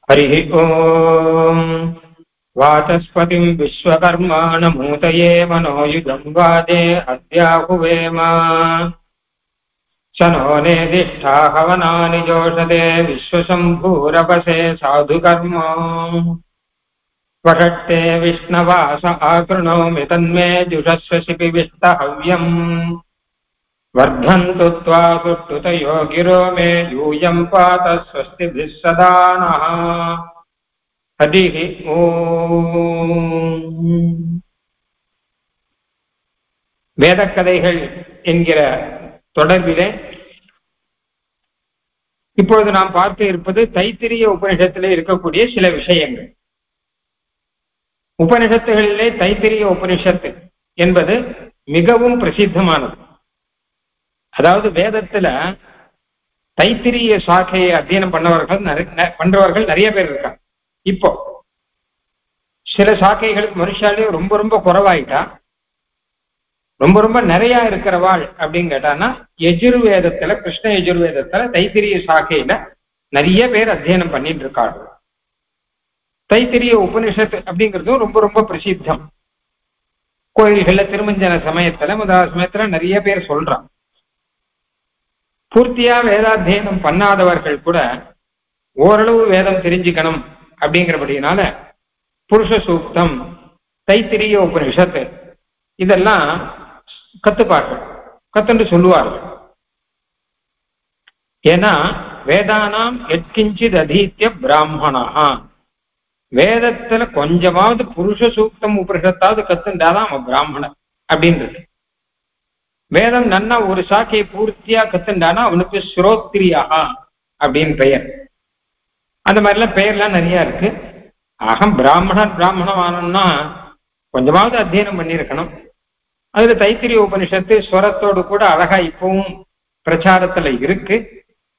ஹரி ஓம். வாசஸ்பதிம் விஸ்வகர்மாணமூதயே மனோயுதம் வாதே அத்யாஹுவேம சனோ நேதிஷ்டா ஹவனானி ஜோஷதே விஸ்வசம்பூரபசே சாதுகர்மா வஷட்டே விஷ்ணவாச ஆக்ருணோமி தன்மே ஜுஷஸ்வ சிபிவிஷ்டஹவ்யம் வர்தந்து த்வா சுஷ்டுதயோ கிரோ மே யூயம் பாத ஸ்வஸ்திபிः சதா நः. ஹரி ஓம். வேதக்கதைகள் என்கிற தொடர்பிலே இப்பொழுது நாம் பார்த்து இருப்பது தைத்திரிய உபனிஷத்திலே இருக்கக்கூடிய சில விஷயங்கள். உபனிஷத்துகளிலே தைத்திரிய உபனிஷத்து என்பது மிகவும் பிரசித்தமானது. அதாவது வேதத்துல தைத்திரிய சாக்கையை அத்தியனம் பண்றவர்கள் நிறைய பேர் இருக்காங்க. இப்போ சில சாக்கைகளுக்கு மனுஷாலே ரொம்ப ரொம்ப குறைவாயிட்டா, ரொம்ப ரொம்ப நிறைய இருக்கிறவாள் அப்படின்னு கேட்டான்னா யஜுர்வேதத்துல, கிருஷ்ண யஜுர்வேதத்துல தைத்திரிய சாக்கையில நிறைய பேர் அத்தியனம் பண்ணிட்டு இருக்காங்க. தைத்திரிய உபனிஷத்து அப்படிங்கிறதும் ரொம்ப ரொம்ப பிரசித்தம். கோயில்கள்ல திருமஞ்சன சமயத்துல முதல் சமயத்துல நிறைய பேர் சொல்றான். பூர்த்தியா வேதாத்தியனம் பண்ணாதவர்கள் கூட ஓரளவு வேதம் தெரிஞ்சுக்கணும் அப்படிங்கிறபடினால புருஷ சூக்தம், தைத்திரிய உபனிஷத்து இதெல்லாம் கத்துன்னு சொல்லுவார்கள். ஏன்னா வேதானாம் எத்கிஞ்சித் அதீத்ய பிராமணா, வேதத்துல கொஞ்சமாவது புருஷ சூக்தம் உபனிஷத்தாவது கத்துண்டாதான் அவன் பிராமணன் அப்படின்றது. வேதம் நன்னா ஒரு சாக்கையை பூர்த்தியா கத்துண்டானா அவனுக்கு ஸ்ரோத்ரியா அப்படின்னு பெயர். அந்த மாதிரிலாம் பெயர்லாம் நிறைய இருக்கு. அகம் பிராமணம் ஆனோம்னா கொஞ்சமாவது அத்தியனம் பண்ணியிருக்கணும். அதுல தைத்திரிய உபனிஷத்து ஸ்வரத்தோடு கூட அழகா இப்பவும் பிரச்சாரத்துல இருக்கு.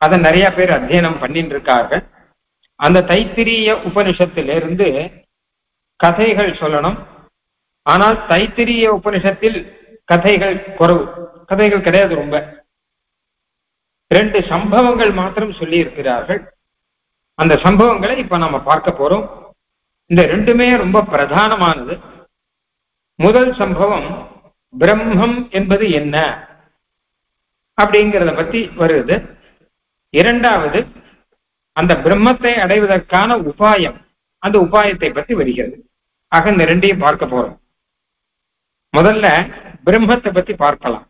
அதை நிறைய பேர் அத்தியனம் பண்ணிட்டு இருக்கார்கள். அந்த தைத்திரிய உபனிஷத்திலிருந்து கதைகள் சொல்லணும். ஆனால் தைத்திரிய உபனிஷத்தில் கதைகள் குறைவு, கதைகள் கிடையாது. ரொம்ப 2 சம்பவங்கள் மாத்திரம் சொல்லி இருக்கிறார்கள். அந்த சம்பவங்களை இப்ப நாம பார்க்க போறோம். இந்த 2மே ரொம்ப பிரதானமானது. முதல் சம்பவம் பிரம்மம் என்பது என்ன அப்படிங்கிறத பத்தி வருது. இரண்டாவது அந்த பிரம்மத்தை அடைவதற்கான உபாயம், அந்த உபாயத்தை பற்றி வருகிறது. ஆக இந்த 2ஐயும் பார்க்க போறோம். முதல்ல பிரம்மத்தை பத்தி பார்க்கலாம்.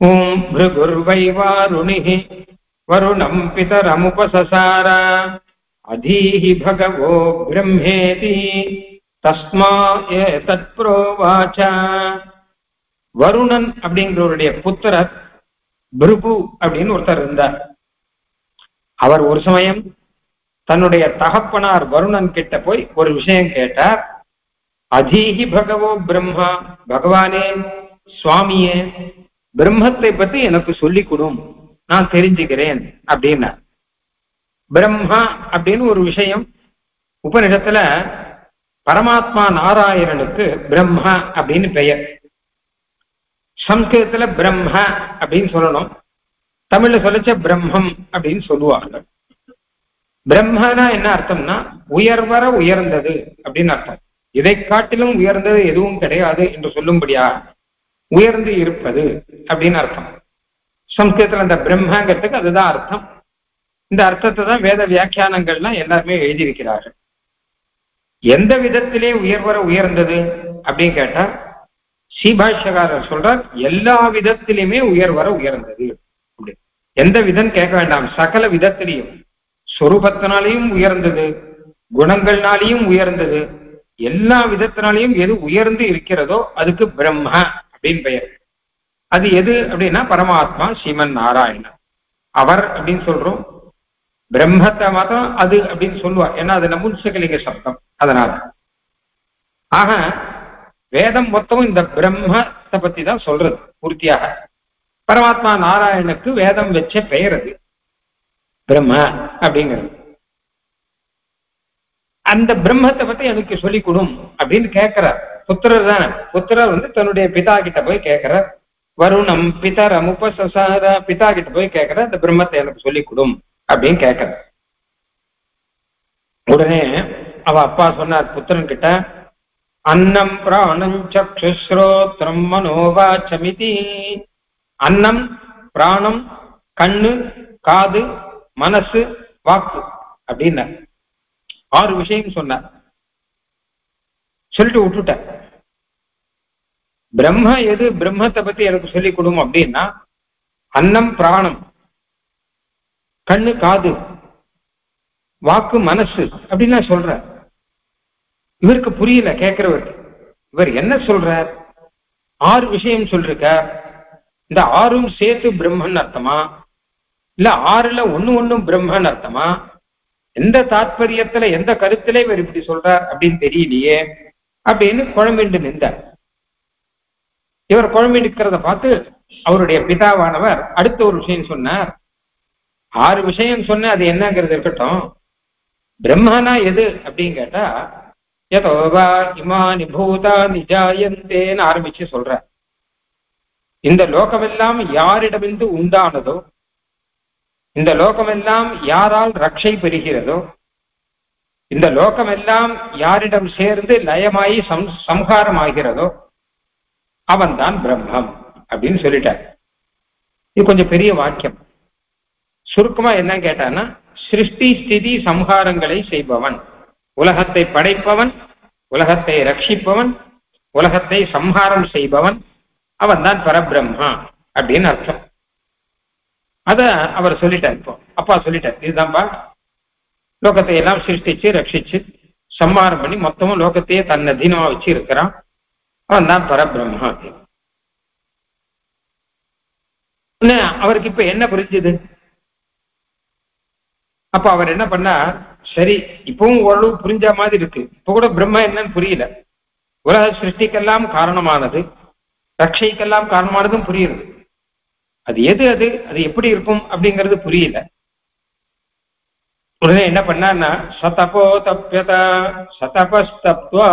ஓம் பிருகுர்வை வாருணிஹி வருணம் பிதரமுபசசார அதீஹி பகவோ பிரம்மேதி தஸ்மா ஏதத் ப்ரோவாச. வருணன் அப்படிங்கிறவருடைய புத்திரர் பிருகு அப்படின்னு ஒருத்தர் இருந்தார். அவர் ஒரு சமயம் தன்னுடைய தகப்பனார் வருணன் கிட்ட போய் ஒரு விஷயம் கேட்டார். அதீஹி பகவோ பிரம்மா, பகவானே சுவாமியே பிரம்மத்தை பத்தி எனக்கு சொல்லி கொடும், நான் தெரிஞ்சுக்கிறேன் அப்படின்னா. பிரம்மா அப்படின்னு ஒரு விஷயம் உபனிஷத்துல பரமாத்மா நாராயணனுக்கு பிரம்மா அப்படின்னு பெயர். சம்ஸ்கிருதத்துல பிரம்ம அப்படின்னு சொல்லணும், தமிழ்ல சொல்லச்ச பிரம்மம் அப்படின்னு சொல்லுவாங்க. பிரம்மனா என்ன அர்த்தம்னா உயர்வர உயர்ந்தது அப்படின்னு அர்த்தம். இதை காட்டிலும் உயர்ந்தது எதுவும் கிடையாது என்று சொல்லும்படியா உயர்ந்து இருப்பது அப்படின்னு அர்த்தம். சம்ஸ்கிருதத்துல அந்த பிரம்மங்கிறதுக்கு அதுதான் அர்த்தம். இந்த அர்த்தத்தை தான் வேத வியாக்கியானங்கள்லாம் எல்லாருமே எழுதியிருக்கிறார்கள். எந்த விதத்திலே உயர்வர உயர்ந்தது அப்படின்னு கேட்டா ஸ்ரீபாஷ்யக்காரர் சொல்றார், எல்லா விதத்திலுமே உயர்வர உயர்ந்தது. அப்படி எந்த விதம் கேட்க வேண்டாம், சகல விதத்திலையும், சொரூபத்தினாலையும் உயர்ந்தது, குணங்கள்னாலையும் உயர்ந்தது, எல்லா விதத்தினாலையும் எது உயர்ந்து இருக்கிறதோ அதுக்கு பிரம்ம அப்படின்னு பெயர். அது எது அப்படின்னா பரமாத்மா ஸ்ரீமன் நாராயணன் அவர் அப்படின்னு சொல்றோம். பிரம்மத்தை மாத்திரம் அது அப்படின்னு சொல்லுவார், ஏன்னா அது நபும்சகலிங்க சப்தம். அதனால ஆக வேதம் மொத்தமும் இந்த பிரம்மத்தை பத்தி தான் சொல்றது பூர்த்தியாக. பரமாத்மா நாராயணனுக்கு வேதம் வச்ச பெயர் அது பிரம்ம அப்படிங்கிறது. அந்த பிரம்மத்தை பத்தி எனக்கு சொல்லி கொடும் அப்படின்னு கேட்கிறார். புத்திரர் தானே, புத்திரர் தன்னுடைய பிதா கிட்ட போய் கேட்கிறார். வருணம் பிதரம் உபசசார, பிதா கிட்ட போய் கேட்கிறார், அந்த பிரம்மத்தை எனக்கு சொல்லி கொடும் அப்படின்னு கேட்கிறார். உடனே அவ அப்பா சொன்னார் புத்திரன் கிட்ட, அன்னம் பிராணம் சக்ஷுஸ்ரோத்ரம் மனோவாச்சமிதி. அன்னம், பிராணம், கண்ணு, காது, மனசு, வாக்கு அப்படின்னு 6 விஷயம் சொன்னார். சொல்லிட்டு விட்டுட்ட. பிரம்ம எது, பிரம்மத்தை பத்தி எனக்கு சொல்லிக் கொடுக்கும் அப்படின்னா, அன்னம் பிராணம், கண்ணு காது, வாக்கு மனசு அப்படின்னு சொல்ற. இவருக்கு புரியல கேட்கிறவருக்கு. இவர் என்ன சொல்றார்? 6 விஷயம் சொல்லிருக்க. இந்த 6ம் சேர்த்து பிரம்மன் அர்த்தமா, இல்ல 6ல ஒண்ணும் பிரம்மன் அர்த்தமா, எந்த தாத்பரியத்துல எந்த கருத்துல இவர் இப்படி சொல்றார் அப்படின்னு தெரியலையே அப்படின்னு குழம்பிட்டு நின்றார். இவர் குழம்பி நிற்கிறத பார்த்து அவருடைய பிதாவானவர் அடுத்த ஒரு விஷயம் சொன்னார். 6 விஷயம் சொன்ன, அது என்னங்கிறது இருக்கட்டும், பிரம்மனா எது அப்படின்னு கேட்டா, யதோவா இமானி பூதானி ஜாயந்தேன்னு ஆரம்பிச்சு சொல்ற. இந்த லோகமெல்லாம் யாரிடமிருந்து உண்டானதோ, இந்த லோகமெல்லாம் யாரால் ரட்சை பெறுகிறதோ, இந்த லோகமெல்லாம் யாரிடம் சேர்ந்து லயமாயி சம்ஹாரமாகிறதோ அவன் தான் பிரம்மம் அப்படின்னு சொல்லிட்டார். இது கொஞ்சம் பெரிய வாக்கியம். சுருக்கமா என்ன கேட்டான்னா, சிருஷ்டி ஸ்திதி சம்ஹாரங்களை செய்பவன், உலகத்தை படைப்பவன், உலகத்தை ரட்சிப்பவன், உலகத்தை சம்ஹாரம் செய்பவன், அவன் தான் பரபிரம்மா அப்படின்னு அர்த்தம். அத அவர் சொல்லிட்டார். இப்போ அப்பா சொல்லிட்டார், இதுதான்பா லோகத்தை எல்லாம் சிருஷ்டிச்சு ரட்சிச்சு சம்ஹாரம் பண்ணி மொத்தமும் லோகத்தையே தன் அதீனமா வச்சு இருக்கிறான், அவன் தான் பரபிரம்மா. அவருக்கு இப்ப என்ன புரிஞ்சுது? அப்ப அவர் என்ன பண்ணா, சரி இப்பவும் ஓரளவு புரிஞ்ச மாதிரி இருக்கு. இப்ப கூட பிரம்மா என்னன்னு புரியல. உலக சிருஷ்டிக்கெல்லாம் காரணமானது, ரட்சைக்கெல்லாம் காரணமானதும் புரியுது. அது எது, அது எப்படி இருக்கும் அப்படிங்கிறது புரியல. உடனே என்ன பண்ணா, சதபோ தப்யத சதபஸ்தப்வா,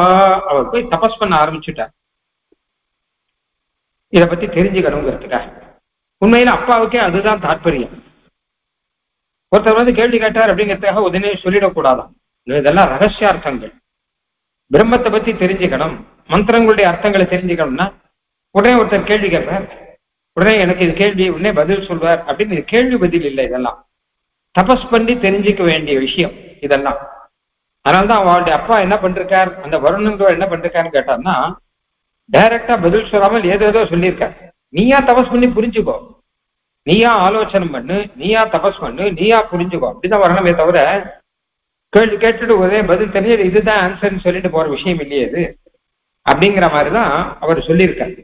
அவர் போய் தபஸ் பண்ண ஆரம்பிச்சுட்டார். இதை பத்தி தெரிஞ்சுக்கணுங்கிறதுக்காக. உண்மையில அப்பாவுக்கே அதுதான் தாற்பயம். ஒருத்தர் வந்து கேள்வி கேட்டார் அப்படிங்கிறதுக்காக உடனே சொல்லிடக்கூடாதான். இதெல்லாம் ரகசியார்த்தங்கள். பிரம்மத்தை பத்தி தெரிஞ்சுக்கணும், மந்திரங்களுடைய அர்த்தங்களை தெரிஞ்சுக்கணும்னா உடனே ஒருத்தர் கேள்வி கேட்பார், உடனே எனக்கு இது கேள்வி உடனே பதில் சொல்வார் அப்படின்னு. இது கேள்வி பதில் இல்லை, இதெல்லாம் தபஸ் பண்ணி தெரிஞ்சுக்க வேண்டிய விஷயம் இதெல்லாம். அதனால்தான் அவளுடைய அப்பா என்ன பண்ணிருக்கார், அந்த வருணன்றவர் என்ன பண்ணிருக்காருன்னு கேட்டார்னா, டைரக்டா பதில் சொல்லாமல் ஏதோ சொல்லியிருக்கார். நீயா தபஸ் பண்ணி புரிஞ்சுக்கோ, நீயா ஆலோசனை பண்ணு, நீயா தபஸ் பண்ணு, நீயா புரிஞ்சுக்கோ, அப்படிதான் வரணுமே தவிர கேள்வி கேட்டுட்டு ஒரே பதில் தெரிஞ்சது இதுதான் ஆன்சர்ன்னு சொல்லிட்டு போற விஷயம் இல்லையே இது அப்படிங்கிற மாதிரிதான் அவர் சொல்லியிருக்கார்.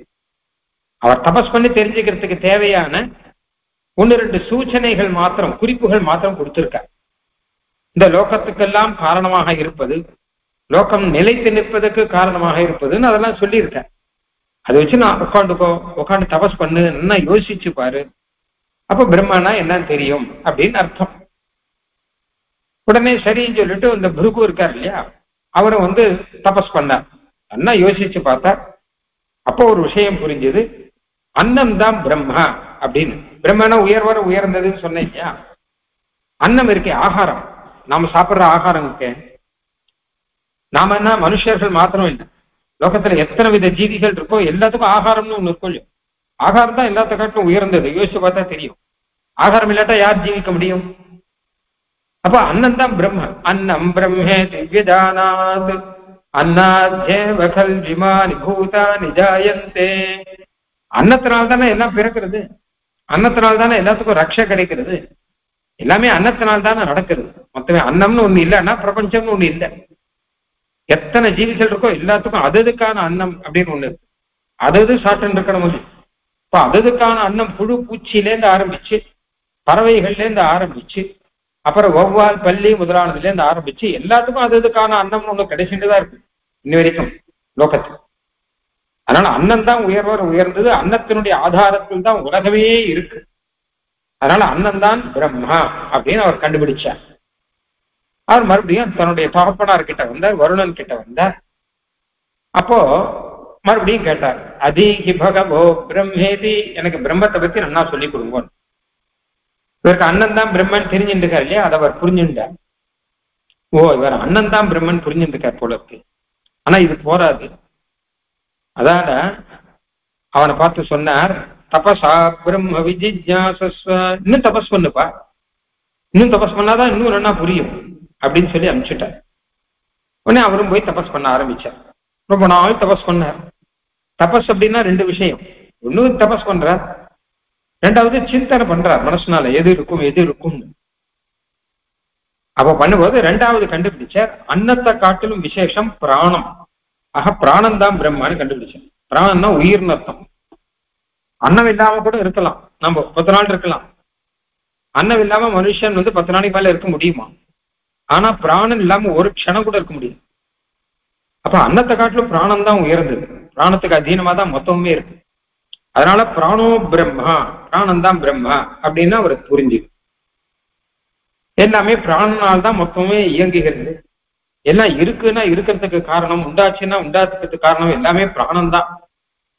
அவர் தபஸ் பண்ணி தெரிஞ்சுக்கிறதுக்கு தேவையான 1-2 சூச்சனைகள் மாத்திரம், குறிப்புகள் மாத்திரம் கொடுத்திருக்கார். இந்த லோகத்துக்கெல்லாம் காரணமாக இருப்பது, லோகம் நிலைத்து நிற்பதற்கு காரணமாக இருப்பதுன்னு அதெல்லாம் சொல்லியிருக்கேன். அதை வச்சு நான் உட்காந்து தபஸ் பண்ணு, என்ன யோசிச்சு பாரு, அப்ப பிரம்மனா என்னன்னு தெரியும் அப்படின்னு அர்த்தம். உடனே சரின்னு சொல்லிட்டு இந்த புருக்கு இருக்கார் இல்லையா, அவரும் வந்து தபஸ் பண்ணார். என்ன யோசிச்சு பார்த்தா அப்போ ஒரு விஷயம் புரிஞ்சது, அன்னம் தான் பிரம்மா அப்படின்னு. பிரம்மனா உயர்வர உயர்ந்ததுன்னு சொன்னேன் இல்லையா, அன்னம் இருக்கே ஆகாரம், நாம சாப்பிட்ற ஆகாரம் இருக்கே, நாம என்ன மனுஷர்கள் மாத்திரம் இல்லை, லோகத்துல எத்தனை வித ஜீவிகள் இருக்கோ எல்லாத்துக்கும் ஆகாரம்னு ஒண்ணு இருக்கும். ஆகாரம் தான் எல்லாத்த காட்டும் உயர்ந்தது. யோசிச்சு பார்த்தா தெரியும். ஆகாரம் இல்லாட்டா யார் ஜீவிக்க முடியும்? அப்ப அன்னம் தான் பிரம்ம. அன்னம் பிரம்மே திவ்யஜானாத் அன்னாத்யேவ கல்விமானி பூதானி ஜாயந்தே. அன்னத்தினால்தானே எல்லாம் பிறக்கிறது, அன்னத்தினால்தானே எல்லாத்துக்கும் ரட்சை கிடைக்கிறது, எல்லாமே அன்னத்தினால்தானே நடக்கிறது. மொத்தமே அன்னம்னு ஒண்ணு இல்லைன்னா பிரபஞ்சம்னு ஒண்ணு இல்லை. எத்தனை ஜீவிகள் இருக்கோ எல்லாத்துக்கும் அதுக்கான அன்னம் அப்படின்னு ஒண்ணு இருக்கு. அது சாப்பிட்டு இருக்கணும். இப்ப அதுக்கான அன்னம் புழு பூச்சியிலேருந்து ஆரம்பிச்சு, பறவைகள்லேருந்து ஆரம்பிச்சு, அப்புறம் வௌவால் பள்ளி முதலானதுலேருந்து ஆரம்பிச்சு எல்லாத்துக்கும் அதுக்கான அன்னம் ஒண்ணு கிடைச்சிட்டு தான் இருக்கு இன்ன வரைக்கும் லோகத்தில். அதனால அன்னம் தான் உயர்ந்தது. அன்னத்தினுடைய ஆதாரத்தில் தான் உலகமே இருக்கு. அதனால அன்னம் தான் பிரம்மா அப்படின்னு அவர் கண்டுபிடிச்சார். அவர் மறுபடியும் தன்னுடைய தகப்பனார் கிட்ட வந்தார், வருணன் கிட்ட வந்தார். அப்போ மறுபடியும் கேட்டார், அதிகி பகவோ பிரம்மேதி, எனக்கு பிரம்மத்தை பத்தி நல்லா சொல்லி கொடுங்க. இவருக்கு அண்ணன் தான் பிரம்மன் தெரிஞ்சுட்டு இருக்காரு இல்லையா, அதை அவர் புரிஞ்சுட்டார். ஓ இவர் அண்ணன் தான் பிரம்மன் புரிஞ்சுருக்கார் போல இருக்கு. ஆனா இது போராது. அதால அவனை பார்த்து சொன்னார், தபசா பிரம்ம விஜிஜ்ஞாசஸ்வ, இன்னும் தபஸ் பண்ணுப்பா, இன்னும் தபஸ் பண்ணாதான் இன்னும் ரெண்டா புரியும் அப்படின்னு சொல்லி அனுப்பிச்சுட்டார். உடனே அவரும் போய் தபஸ் பண்ண ஆரம்பிச்சார். ரொம்ப நாள் தபஸ் பண்ணார். தபஸ் அப்படின்னா ரெண்டு விஷயம், ஒண்ணு தபஸ் பண்றார், ரெண்டாவது சிந்தனை பண்றார் மனசுனால எது இருக்கும் எது இருக்கும். அப்ப பண்ணும்போது ரெண்டாவது கண்டுபிடிச்சார், அன்னத்தை காட்டிலும் விசேஷம் பிராணம். ஆக பிராணம் தான் பிரம்மான்னு கண்டுபிடிச்சார். பிராணம்னா உயிர்னு அர்த்தம். அன்னம் இல்லாம கூட இருக்கலாம், நம்ம 10 நாள் இருக்கலாம். அன்னம் இல்லாம மனுஷன் 10 நாளைக்கு மேல இருக்க முடியுமா? ஆனா பிராணம் இல்லாம ஒரு க்ஷணம் கூட இருக்க முடியும். அப்ப அன்னத்தை காட்டிலும் பிராணம் தான் உயர்ந்தது, பிராணத்துக்கு அதீனமா தான் மொத்தமுமே இருக்கு. அதனால பிராணோ பிரம்மா, பிராணம் தான் பிரம்மா அப்படின்னு அவருக்கு புரிஞ்சு. எல்லாமே பிராணனால் தான் மொத்தமே இயங்குகிறது. எல்லாம் இருக்குன்னா இருக்கிறதுக்கு காரணம், உண்டாச்சுன்னா உண்டாத்துக்கு காரணம் எல்லாமே பிராணம் தான்.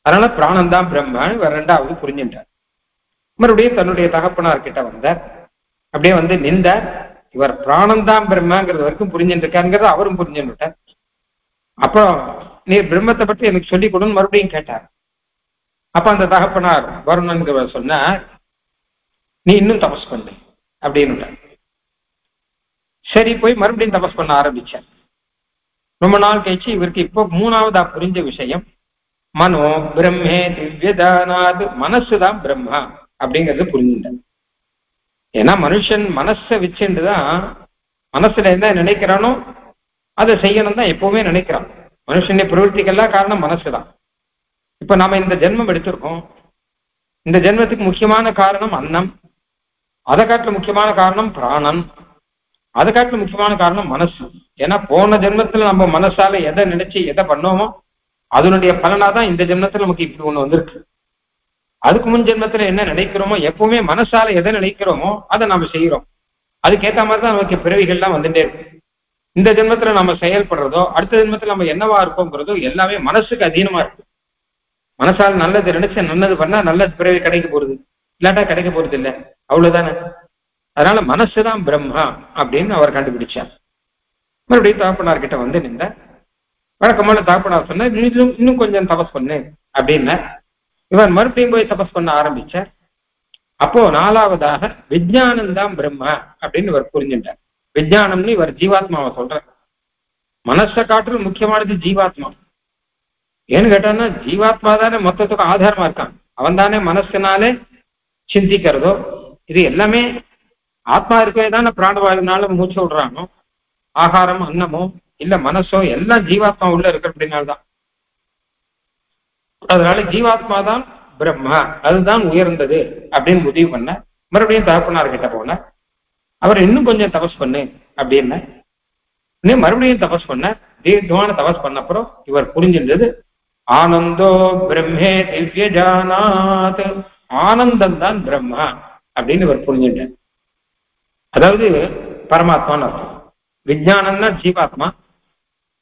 அதனால பிராணம் தான் பிரம்மன்னு ரெண்டாவது புரிஞ்சுட்டார். மறுபடியும் தன்னுடைய தகப்பனார் கிட்ட வந்தார். அப்படியே நின்றார். இவர் பிராணம் தான் பிரம்மங்கிறது வரைக்கும் புரிஞ்சுட்டு இருக்காருங்கிறத அவரும் புரிஞ்சுட்டார். அப்புறம் நீ பிரம்மத்தை பற்றி எனக்கு சொல்லிக் கொடுன்னு மறுபடியும் கேட்டார். அப்ப அந்த தகப்பனார் வருணன் சொன்னார், நீ இன்னும் தபஸ் பண்ணு அப்படின்னு. சரி போய் மறுபடியும் தபஸ் பண்ண ஆரம்பிச்சார். ரொம்ப நாள் கழிச்சு இவருக்கு இப்போ மூணாவதா புரிஞ்ச விஷயம், மனோ பிரம்மே திவ்யதானாது, மனசுதான் பிரம்மா அப்படிங்கிறது புரிஞ்சுட்டார். ஏன்னா மனுஷன் மனசை வச்சுட்டுதான், மனசுல என்ன நினைக்கிறானோ அதை செய்யணும் தான் எப்பவுமே நினைக்கிறான். மனுஷனுடைய பிரவൃத்திக்கெல்லாம் காரணம் மனசுதான். இப்ப நாம இந்த ஜென்மம் எடுத்திருக்கோம். இந்த ஜென்மத்துக்கு முக்கியமான காரணம் அன்னம், அதை காட்டில முக்கியமான காரணம் பிராணன், அதை காட்டில முக்கியமான காரணம் மனசு. ஏன்னா போன ஜென்மத்துல நம்ம மனசால எதை நினைச்சு எதை பண்ணோமோ அதனுடைய பலனாதான் இந்த ஜென்மத்துல நமக்கு இப்படி ஒண்ணு வந்திருக்கு. அதுக்கு முன் ஜென்மத்துல என்ன நினைக்கிறோமோ, எப்பவுமே மனசால எதை நினைக்கிறோமோ அதை நம்ம செய்யறோம். அதுக்கேற்ற மாதிரிதான் நமக்கு பிறவிகள்லாம் வந்துட்டே இருக்கு. இந்த ஜென்மத்துல நம்ம செயல்படுறதோ அடுத்த ஜென்மத்துல நம்ம என்னவா இருக்கோங்கிறதோ எல்லாமே மனசுக்கு அதீனமா இருக்கு. மனசால் நல்லது நினைச்சு நல்லது பண்ணா நல்லது பிறவி கிடைக்க போறது, இல்லாட்டா கிடைக்க போறது இல்லை, அவ்வளவுதானே. அதனால மனசுதான் பிரம்மா அப்படின்னு அவர் கண்டுபிடிச்சார். மறுபடியும் தகப்பனார் கிட்ட நின்ற வழக்கமான தகப்பனார் சொன்ன, இன்னும் கொஞ்சம் தபஸ் பண்ணு அப்படின்னா இவர் மறுபடியும் போய் தபஸ் பண்ண ஆரம்பிச்சார். அப்போ நாலாவதாக விஞ்ஞானம் தான் பிரம்மா அப்படின்னு இவர் புரிஞ்சுட்டார். விஞ்ஞானம்னு இவர் ஜீவாத்மாவை சொல்ற. மனசை காட்டிலும் முக்கியமானது ஜீவாத்மா. ஏன்னு கேட்டான்னா ஜீவாத்மா தானே மொத்தத்துக்கு ஆதாரமா இருக்கான். அவன் தானே மனசுனாலே சிந்திக்கிறதோ, இது எல்லாமே ஆத்மா இருக்கவே தானே பிராணவாயுனால மூச்சு விடுறானோ, ஆகாரம் அன்னமோ இல்ல மனசோ எல்லாம் ஜீவாத்மா உள்ள இருக்கு அப்படின்னால்தான். அதனால ஜீவாத்மா தான் பிரம்மா, அதுதான் உயர்ந்தது அப்படின்னு முடிவு பண்ண. மறுபடியும் தகப்பனார் கிட்ட போன. அவர் இன்னும் கொஞ்சம் தபஸ் பண்ணு அப்படின்னு இன்னும் மறுபடியும் தபஸ் பண்ண. தீர்க்கமான தபஸ் பண்ணப்புறம் இவர் புரிஞ்சிருந்தது, ஆனந்தோ பிரம்மே திவ்யஜானாத், ஆனந்தம் தான் பிரம்மா அப்படின்னு இவர் புரிஞ்சுட்டார். அதாவது பரமாத்மான்னு அர்த்தம். விஞ்ஞானம்னா ஜீவாத்மா,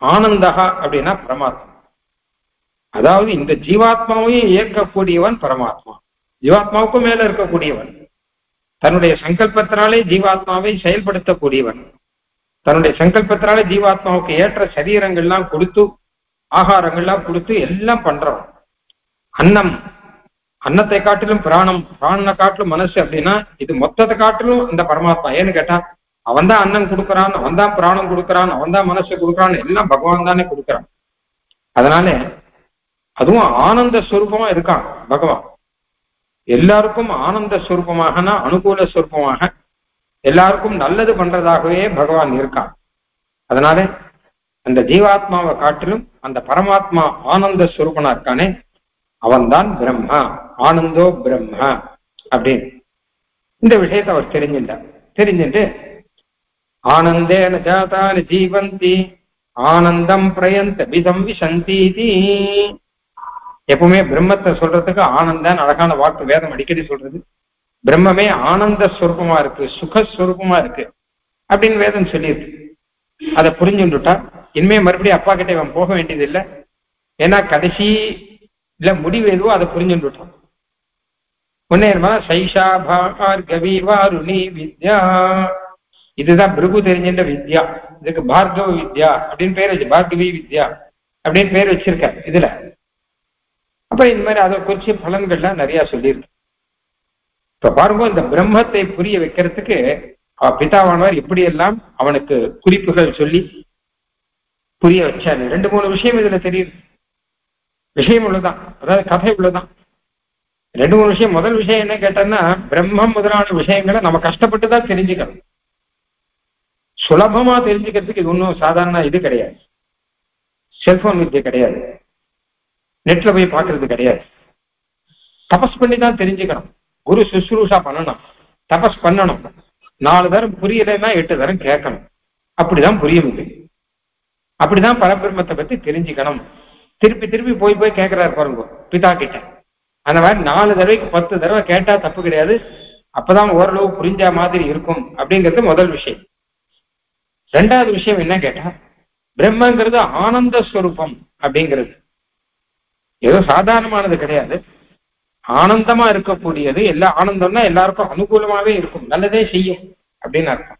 ஆனந்தகா அப்படின்னா பரமாத்மா. அதாவது இந்த ஜீவாத்மாவையும் இயக்கக்கூடியவன் பரமாத்மா, ஜீவாத்மாவுக்கும் மேல இருக்கக்கூடியவன், தன்னுடைய சங்கல்பத்தினாலே ஜீவாத்மாவை செயல்படுத்தக்கூடியவன், தன்னுடைய சங்கல்பத்தினாலே ஜீவாத்மாவுக்கு ஏற்ற சரீரங்கள்லாம் கொடுத்து ஆகாரங்கள்லாம் கொடுத்து எல்லாம் பண்றவன். அன்னத்தை காட்டிலும் பிராணம், பிராணனை காட்டிலும் மனசு அப்படின்னா இது மொத்தத்தை காட்டிலும் இந்த பரமாத்மா. ஏன்னு கேட்டா அவன் தான் அன்னம் கொடுக்குறான், அவன் தான் பிராணம் கொடுக்குறான், அவன் தான் மனசு கொடுக்குறான், எல்லாம் பகவான் தானே கொடுக்குறான். அதனால அதுவும் ஆனந்த ஸ்வரூபமா இருக்கான் பகவான். எல்லாருக்கும் ஆனந்த ஸ்வரூபமாகனா அனுகூல ஸ்வரூபமாக எல்லாருக்கும் நல்லது பண்றதாகவே பகவான் இருக்கான். அதனால அந்த ஜீவாத்மாவை காட்டிலும் அந்த பரமாத்மா ஆனந்த ஸ்வரூபனா இருக்கானே அவன்தான் பிரம்மா, ஆனந்தோ பிரம்மா அப்படின்னு இந்த விஷயத்தை அவர் தெரிஞ்சுட்டு ஆனந்தேன ஜாதானி ஜீவந்தி ஆனந்தம் பிரயந்த விதம் விசந்தீதி. எப்பவுமே பிரம்மத்தை சொல்றதுக்கு ஆனந்தான் அழகான வாக்கு வேதம் அடிக்கடி சொல்றது. பிரம்மமே ஆனந்த ஸ்வரூபமா இருக்கு, சுகஸ்வரூபமா இருக்கு அப்படின்னு வேதம் சொல்லியிருக்கு. அதை புரிஞ்சுட்டா இனிமே மறுபடியும் அப்பா கிட்ட இவன் போக வேண்டியது இல்லை. ஏன்னா கடைசி இல்ல முடிவு எதுவோ அதை புரிஞ்சுட்டான். முன்னேறமா சைஷா பார்கவி வாருணி வித்யா இதுதான் பிருகு தெரிஞ்சின்ற வித்யா. இதுக்கு பார்கவ வித்யா அப்படின்னு பேர் வச்சு, பார்கவி வித்யா அப்படின்னு பேர் வச்சிருக்காரு இதுல. அப்ப இந்த மாதிரி அதை குறிச்சு பலன்கள்லாம் நிறைய சொல்லியிருக்கு. இப்ப பாருங்க, இந்த பிரம்மத்தை புரிய வைக்கிறதுக்கு பிதாவானவர் எப்படியெல்லாம் அவனுக்கு குறிப்புகள் சொல்லி புரிய வச்சாரு. 2-3 விஷயம் இதுல தெரியுது. விஷயம் உள்ளதான், அதாவது கதை உள்ளதான். 2-3 விஷயம். முதல் விஷயம் என்ன கேட்டோம்னா, பிரம்மம் முதலான விஷயங்களை நம்ம கஷ்டப்பட்டுதான் தெரிஞ்சுக்கணும். சுலபமா தெரிஞ்சுக்கிறதுக்கு இது ஒன்றும் சாதாரண இது கிடையாது. செல்போன் வித்தியை கிடையாது, நெட்ல போய் பார்க்கறது கிடையாது. தபஸ் பண்ணி தான் தெரிஞ்சுக்கணும். குரு சுசுரூஷா பண்ணணும், தபஸ் பண்ணணும். 4 தரம் புரியலைன்னா 8 தரம் கேட்கணும். அப்படிதான் புரிய முடியும். அப்படிதான் பரபிரம்மத்தை பத்தி தெரிஞ்சுக்கணும். திருப்பி திருப்பி போய் போய் கேட்கிறாரு பாருங்க பிதா கிட்ட. அந்த மாதிரி 4 தடவைக்கு 10 தடவை கேட்டா தப்பு கிடையாது. அப்பதான் ஓரளவு புரிஞ்ச மாதிரி இருக்கும் அப்படிங்கிறது முதல் விஷயம். 2வது விஷயம் என்ன கேட்டா, பிரம்மங்கிறது ஆனந்த ஸ்வரூபம் அப்படிங்கிறது. ஏதோ சாதாரணமானது கிடையாது, ஆனந்தமா இருக்கக்கூடியது. எல்லா ஆனந்தம்னா எல்லாருக்கும் அனுகூலமாவே இருக்கும், நல்லதே செய்யும் அப்படின்னு அர்த்தம்.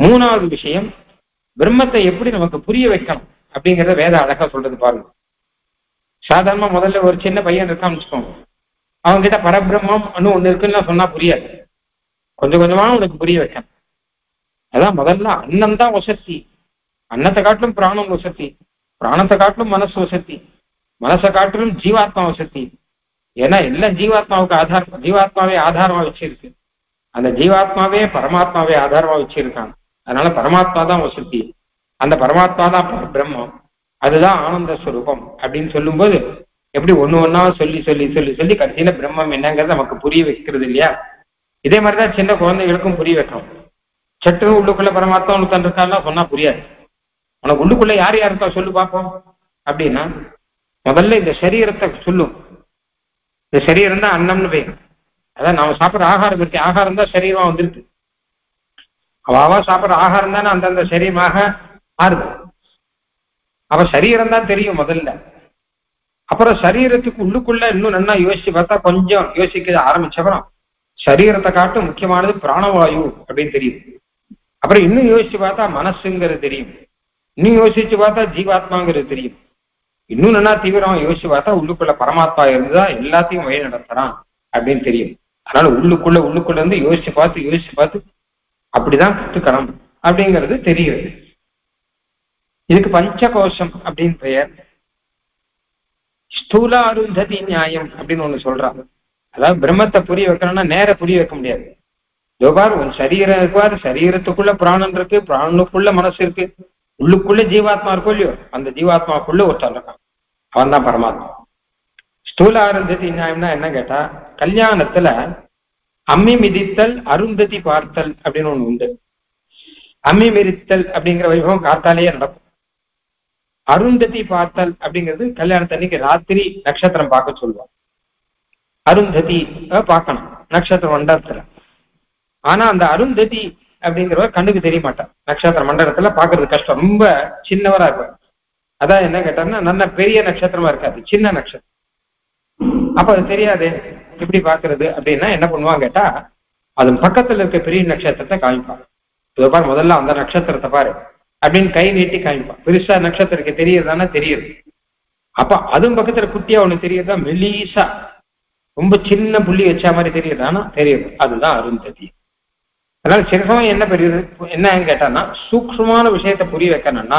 3வது விஷயம், பிரம்மத்தை எப்படி நமக்கு புரிய வைக்கணும் அப்படிங்கிறத வேத அழகா சொல்றது பாருங்க. சாதாரணமா முதல்ல ஒரு சின்ன பையன் இருக்கான்னு வச்சுக்கோங்க, அவங்க கிட்ட பரபிரம்மம் ஒண்ணு இருக்குன்னு சொன்னா புரியாது. கொஞ்சம் கொஞ்சமா உனக்கு புரிய வைக்கணும். அதான் முதல்ல அன்னம் தான் வசதி. அன்னத்தை காட்டிலும் பிராணம் வசதி, பிராணத்தை காட்டிலும் மனசு வசதி, மனசை காட்டிலும் ஜீவாத்மா வசதி. ஏன்னா எல்லாம் ஜீவாத்மாவுக்கு ஆதாரம், ஜீவாத்மாவே ஆதாரமா வச்சிருக்கு. அந்த ஜீவாத்மாவே பரமாத்மாவே ஆதாரமா வச்சிருக்காங்க. அதனால பரமாத்மா தான் வசதி, அந்த பரமாத்மா தான் பிரம்மம், அதுதான் ஆனந்த ஸ்வரூபம் அப்படின்னு சொல்லும்போது எப்படி ஒண்ணா சொல்லி சொல்லி சொல்லி சொல்லி கடைசியில பிரம்மம் என்னங்கிறத நமக்கு புரிய வைக்கிறது இல்லையா? இதே மாதிரிதான் சின்ன குழந்தைகளுக்கும் புரிய வைக்கணும். சற்று உள்ளுக்குள்ள பரமாத்மா ஒன்று இருக்கான்னா சொன்னா புரியாது. உனக்கு உள்ளுக்குள்ள யார் இருக்கா சொல்லு பார்ப்போம் அப்படின்னா, முதல்ல இந்த சரீரத்தை சொல்லும். இந்த சரீரம் தான் அன்னம்னு பேர். அதான் நாம சாப்பிட்ற ஆகாரம் இருக்கு, ஆகாரம் தான் சரீரமா வந்துருக்கு. அவா சாப்பிட்ற ஆகாரம் தானே அந்தந்த சரீரமாக ஆறுது. அவ சரீரம் தான் தெரியும் முதல்ல. அப்புறம் சரீரத்துக்கு உள்ளுக்குள்ள இன்னும் நல்லா யோசிச்சு பார்த்தா, கொஞ்சம் யோசிக்க ஆரம்பிச்சப்பறம் சரீரத்தை காட்டும் முக்கியமானது பிராணவாயு அப்படின்னு தெரியும். அப்புறம் இன்னும் யோசிச்சு பார்த்தா மனசுங்கிறது தெரியும். இன்னும் யோசிச்சு பார்த்தா ஜீவாத்மாங்கிறது தெரியும். இன்னும் நல்லா தீவிரமா யோசிச்சு பார்த்தா உள்ளுக்குள்ள பரமாத்மா இருந்துதா எல்லாத்தையும் வழி நடத்துறான் அப்படின்னு தெரியும். அதனால உள்ளுக்குள்ள இருந்து யோசிச்சு பார்த்து அப்படிதான் கத்துக்கணும் அப்படிங்கிறது தெரியுது. இதுக்கு பஞ்சகோஷம் அப்படின்னு பெயர். ஸ்தூல அருந்ததி நியாயம் அப்படின்னு ஒண்ணு சொல்றாங்க. அதாவது பிரம்மத்தை புரிய வைக்கணும்னா நேர புரிய வைக்க முடியாது. யோகார் உன் சரீரம் இருப்பார், சரீரத்துக்குள்ள பிராணன் இருக்கு, பிராணனுக்குள்ள மனசு இருக்கு, உள்ளுக்குள்ள ஜீவாத்மா இருக்கும் இல்லையோ, அந்த ஜீவாத்மாக்குள்ள ஒருத்தன் இருக்கான், அவன் தான் பரமாத்மா. ஸ்தூல அருந்ததி நியாயம்னா என்ன கேட்டா, கல்யாணத்துல அம்மி மிதித்தல் அருந்ததி பார்த்தல் அப்படின்னு ஒண்ணு உண்டு. அம்மி மிதித்தல் அப்படிங்கிற வைபவம் காத்தாலேயே நடக்கும். அருந்ததி பார்த்தல் அப்படிங்கிறது கல்யாணத்தன்னைக்கு ராத்திரி நட்சத்திரம் பார்க்க சொல்லுவாங்க. அருந்ததி பார்க்கணும் நட்சத்திர மண்டலத்துல. ஆனா அந்த அருந்ததி அப்படிங்கிறவ கண்ணுக்கு தெரிய மாட்டான். நட்சத்திர மண்டலத்துல பாக்குறது கஷ்டம், ரொம்ப சின்னவரா இருக்கும். அதான் என்ன கேட்டாங்கன்னா, நல்ல பெரிய நட்சத்திரமா இருக்காது, சின்ன நட்சத்திரம். அப்ப அது தெரியாது எப்படி பாக்குறது அப்படின்னா என்ன பண்ணுவாங்க கேட்டா, அது பக்கத்துல இருக்க பெரிய நட்சத்திரத்தை காமிப்பாங்க. பாரு முதல்ல அந்த நட்சத்திரத்தை பாரு அப்படின்னு கை நீட்டி காமிப்பான். பெருசா நட்சத்திரத்துக்கு தெரியறதானா தெரியுது. அப்ப அதுவும் பக்கத்துல குட்டியா ஒண்ணு தெரியுதா, மெலீசா ரொம்ப சின்ன புள்ளி வச்ச மாதிரி தெரியுதானா தெரியுது, அதுதான் அருந்ததி. அதனால சிறுசம் என்ன பெரிய என்னன்னு கேட்டான்னா, சூக்ஷ்மமான விஷயத்த புரிய வைக்கணும்னா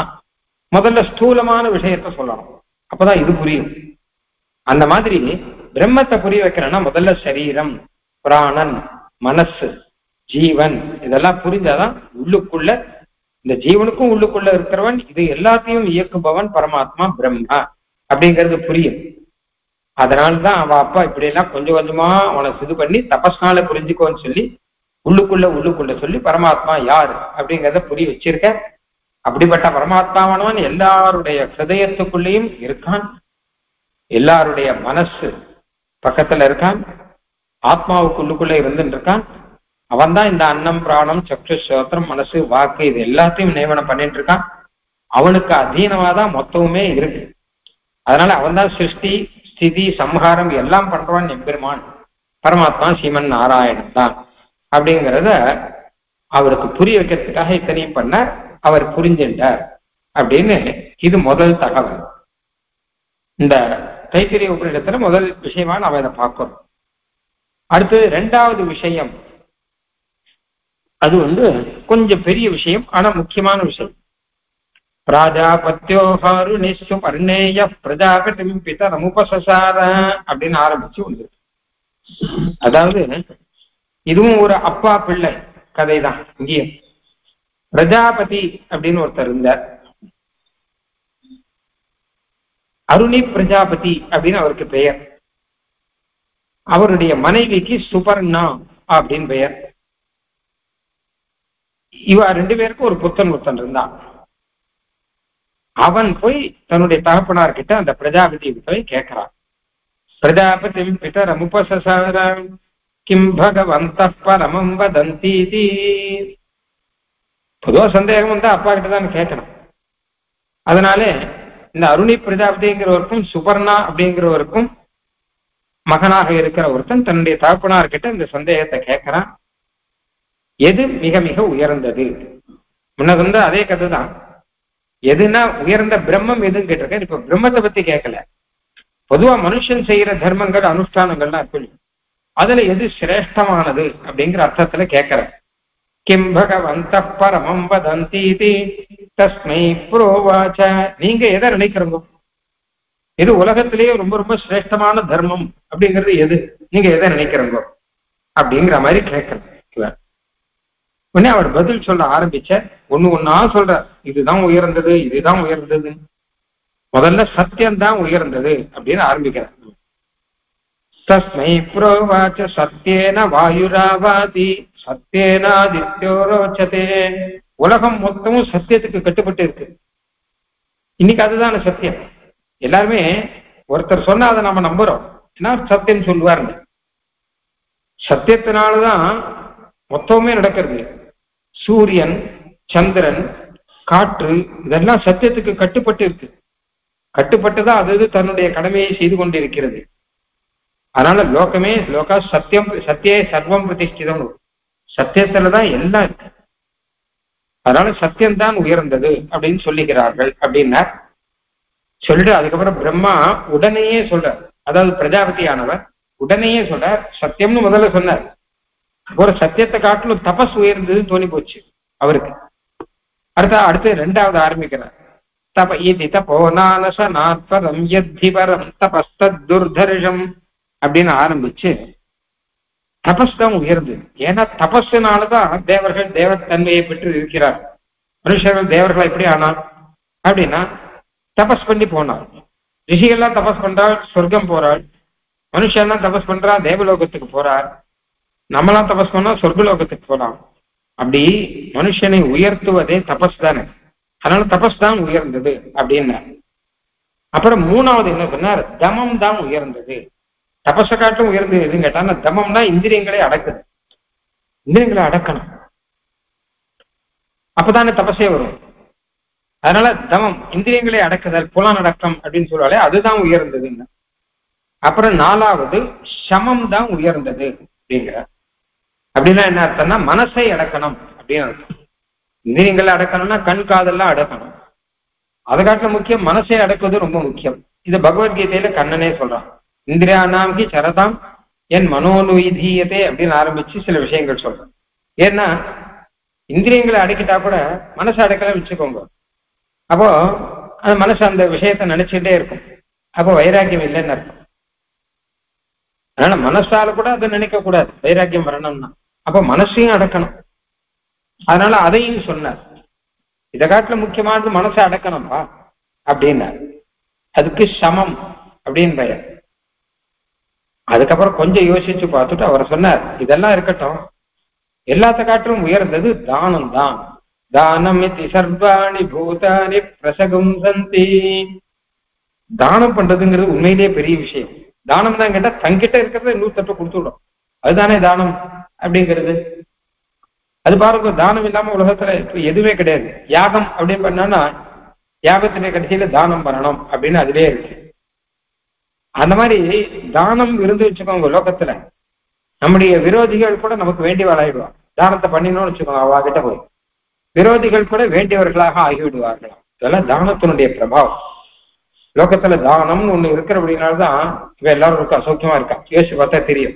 முதல்ல ஸ்தூலமான விஷயத்த சொல்லணும், அப்பதான் இது புரியும். அந்த மாதிரி பிரம்மத்தை புரிய வைக்கணும்னா முதல்ல சரீரம், பிராணன், மனசு, ஜீவன் இதெல்லாம் புரிஞ்சாதான் உள்ளுக்குள்ள இந்த ஜீவனுக்கும் உள்ளுக்குள்ள இருக்கிறவன், இது எல்லாத்தையும் இயக்குபவன் பரமாத்மா பிரம்மா அப்படிங்கிறது புரியும். அதனால்தான் அவ அப்பா இப்படி எல்லாம் கொஞ்சம் கொஞ்சமா அவனை இது பண்ணி தபஸ்னால புரிஞ்சுக்கோன்னு சொல்லி உள்ளுக்குள்ள சொல்லி பரமாத்மா யார் அப்படிங்கிறத புரிய வச்சிருக்க. அப்படிப்பட்ட பரமாத்மாவானவன் எல்லாருடைய ஹிருதயத்துக்குள்ளேயும் இருக்கான், எல்லாருடைய மனசு பக்கத்துல இருக்கான், ஆத்மாவுக்குள்ளுக்குள்ள இருந்துட்டு இருக்கான். அவன் தான் இந்த அன்னம், பிராணம், சக்ஷு, ஸ்ரோத்திரம், மனசு, வாக்கு இது எல்லாத்தையும் நியமனம் பண்ணிட்டு இருக்கான். அவனுக்கு அதீனமாதான் மொத்தமுமே இருக்கு. அதனால அவன் தான் சிருஷ்டி, ஸ்திதி, சம்ஹாரம் எல்லாம் பண்றான் எம்பெருமான் பரமாத்மா ஸ்ரீமன் நாராயணன் தான் அப்படிங்கிறத அவருக்கு புரிய வைக்கிறதுக்காக இத்தனையும் பண்ணார், அவர் புரிஞ்சின்றார் அப்படின்னு இது முதல் தகவல். இந்த தைத்திரிய உபநிடத்துல முதல் விஷயமா நாம இதை பார்க்கிறோம். அடுத்தது இரண்டாவது விஷயம், அது கொஞ்சம் பெரிய விஷயம், ஆனா முக்கியமான விஷயம். பிராஜாபத்யோஹாரு நிஷ்டு பர்ணேய பிரஜாபதிம் பிதரமுபசசார அப்படின்னு ஆரம்பிச்சு உண்டு. அதாவது இதுவும் ஒரு அப்பா பிள்ளை கதை தான். இங்கேயும் பிரஜாபதி அப்படின்னு ஒருத்தர் இருந்தார். அருணி பிரஜாபதி அப்படின்னு அவருக்கு பெயர். அவருடைய மனைவிக்கு சுபர்ணா அப்படின்னு பெயர். இவ ரெண்டு பேருக்கும் ஒரு புத்தன் இருந்தான். அவன் போய் தன்னுடைய தகப்பனார்கிட்ட அந்த பிரஜாபதி போய் கேட்கிறான். பிரஜாபதி பிதரமுபசசார கிம் பகவந்தः பரமம் வதந்தீதி. பொதுவா சந்தேகம் வந்து அப்பா கிட்ட தான் கேட்கணும். அதனால இந்த அருணி பிரஜாபதிங்கிறவருக்கும் சுபர்ணா அப்படிங்கிறவருக்கும் மகனாக இருக்கிற ஒருத்தன் தன்னுடைய தகப்பனார்கிட்ட இந்த சந்தேகத்தை கேட்கிறான். எது மிக மிக உயர்ந்தது? முன்னது அதே கதை தான். எதுனா உயர்ந்த பிரம்மம் எதுன்னு கேட்டிருக்கேன். இப்ப பிரம்மத்தை பத்தி கேட்கல. பொதுவா மனுஷன் செய்யற தர்மங்கள் அனுஷ்டானங்கள்லாம் இருக்கு, அதுல எது சிரேஷ்டமானது அப்படிங்கிற அர்த்தத்துல கேட்கிறேன். கிம் பகவந்தः பரமம் வதந்தீதி தஸ்மை புரோவாச்ச. நீங்க எதை நினைக்கிறீங்க? இது உலகத்திலேயே ரொம்ப ரொம்ப சிரேஷ்டமான தர்மம் அப்படிங்கிறது எது? நீங்க எதை நினைக்கிறீங்க அப்படிங்கிற மாதிரி கேட்கிறேன். உடனே அவர் பதில் சொல்ல ஆரம்பிச்ச. ஒன்னா சொல்ற, இதுதான் உயர்ந்தது, இதுதான் உயர்ந்தது. முதல்ல சத்தியம்தான் உயர்ந்தது அப்படின்னு ஆரம்பிக்கிறார். தஸ்மை புரோவாச்ச சத்தியேன வாயுராவாதி சத்தியேனாதித்யோ ரோச்சதே. உலகம் மொத்தமும் சத்தியத்துக்கு கட்டுப்பட்டு இருக்கு. இன்னைக்கு அதுதான சத்தியம். எல்லாருமே ஒருத்தர் சொன்னா அதை நம்ம நம்புறோம். ஏன்னா சத்தியம் சொல்லுவாருங்க. சத்தியத்தினாலதான் மொத்தமே நடக்கிறது. சூரியன், சந்திரன், காற்று இதெல்லாம் சத்தியத்துக்கு கட்டுப்பட்டு இருக்கு. கட்டுப்பட்டுதான் அது தன்னுடைய கடமையை செய்து கொண்டிருக்கிறது. அதனால லோகமே லோகா சத்தியம் சத்தியே சர்வம் பிரதிஷ்டிதம். சத்தியத்துலதான் எல்லாம் இருக்கு. அதனால சத்தியம்தான் உயர்ந்தது அப்படின்னு சொல்லுகிறார்கள் அப்படின்னா சொல்லிட்டு அதுக்கப்புறம் பிரம்மா உடனேயே சொல்றார். அதாவது பிரஜாபதியானவர் உடனேயே சொல்றார். சத்தியம்னு முதல்ல சொன்னார். ஒரு சத்தியத்தை காட்டிலும் தபஸ் உயர்ந்ததுன்னு தோணி போச்சு அவருக்கு. அடுத்து ரெண்டாவது ஆரம்பிக்கிறார். தப இது தபோனானச நாத்பரம் யத்திபரம் தபஸ்ததுர்தர்ஷம் அப்படின்னு ஆரம்பிச்சு தபஸ் தான் உயர்ந்தது. ஏன்னா தபஸ்னாலதான் தேவர்கள் தேவத்தன்மையை பெற்று இருக்கிறார். மனுஷர்கள் தேவர்கள் எப்படி ஆனார் அப்படின்னா தபஸ் பண்ணி போனார். ரிஷிகள்லாம் தபஸ் பண்றாள், சொர்க்கம் போறாள். மனுஷன்லாம் தபஸ் பண்றா, தேவலோகத்துக்கு போறார். நம்மளாம் தபஸ் பண்ணா சொர்க்கலோகத்துக்கு போலாம். அப்படி மனுஷனை உயர்த்துவதே தபஸ் தானே. அதனால தபஸ் தான் உயர்ந்தது அப்படின்னு. அப்புறம் மூணாவது என்ன சொன்னார்? தமம் தான் உயர்ந்தது. தபஸை காட்டும் உயர்ந்தது எதுன்னு கேட்டா தமம்னா இந்திரியங்களை அடக்குது. இந்திரியங்களை அடக்கணும், அப்பதானே தபஸே வரும். அதனால தமம் இந்திரியங்களை அடக்குதல், புலனடக்கம் அப்படின்னு சொல்லுவாலே அதுதான் உயர்ந்ததுன்னு. அப்புறம் நாலாவது சமம் தான் உயர்ந்தது அப்படிங்கிற. அப்படின்னா என்ன அர்த்தம்னா மனசை அடக்கணும் அப்படின்னு அர்த்தம். இந்திரியங்களை அடக்கணும்னா கண் காதெல்லாம் அடக்கணும். அதை காட்டில முக்கியம் மனசை அடக்குவது ரொம்ப முக்கியம். இது பகவத்கீதையில கண்ணனே சொல்றான். இந்திரியானாம்கி சரதாம் என் மனோனுதீயத்தை அப்படின்னு ஆரம்பிச்சு சில விஷயங்கள் சொல்றேன். ஏன்னா இந்திரியங்களை அடக்கிட்டா கூட மனசை அடக்கலாம் வச்சுக்கோங்க. அப்போ அந்த மனசு அந்த விஷயத்தை நினைச்சுட்டே இருக்கும். அப்போ வைராக்கியம் இல்லைன்னு அர்த்தம். அதனால மனசால கூட அதை நினைக்க கூடாது, வைராக்கியம் வரணும்னா. அப்போ மனசையும் அடக்கணும். அதனால அதையும் சொன்னார். இதை காட்டுல முக்கியமானது மனசை அடக்கணும்பா அப்படின்னார். அதுக்கு சமம் அப்படின்னு பெயர். அதுக்கப்புறம் கொஞ்சம் யோசிச்சு பார்த்துட்டு அவர் சொன்னார், இதெல்லாம் இருக்கட்டும், எல்லாத்த காட்டிலும் உயர்ந்தது தானம் தான். தானம் இதி சர்வாணி பூதானி பிரசகும் சந்தி. தானம் பண்றதுங்கிறது உண்மையிலேயே பெரிய விஷயம். தானம் தான் கேட்டா தங்கிட்ட இருக்கிறத இன்னொரு தட்டு கொடுத்து விடும், அதுதானே தானம் அப்படிங்கிறது. அது பாருங்க, தானம் இல்லாம உலகத்துல எதுவுமே கிடையாது. யாகம் அப்படின்னு பண்ணா யாகத்தின கடைசியில தானம் பண்ணணும் அப்படின்னு அதுலயே இருக்கு. அந்த மாதிரி தானம் இருந்து வச்சுக்கோங்க. லோகத்துல நம்முடைய விரோதிகள் கூட நமக்கு வேண்டியவாள் ஆயிடுவான். தானத்தை பண்ணினோம்னு வச்சுக்கோங்க, அவாகிட்ட போய் விரோதிகள் கூட வேண்டியவர்களாக ஆகிவிடுவார்களாம். இதெல்லாம் தானத்தினுடைய பிரபாவம். லோகத்துல தானம்னு ஒண்ணு இருக்கிற அப்படின்னால்தான் இவ எல்லாரும் இருக்கும் அசௌக்கியமா இருக்கா. யோசிச்சு பார்த்தா தெரியும்.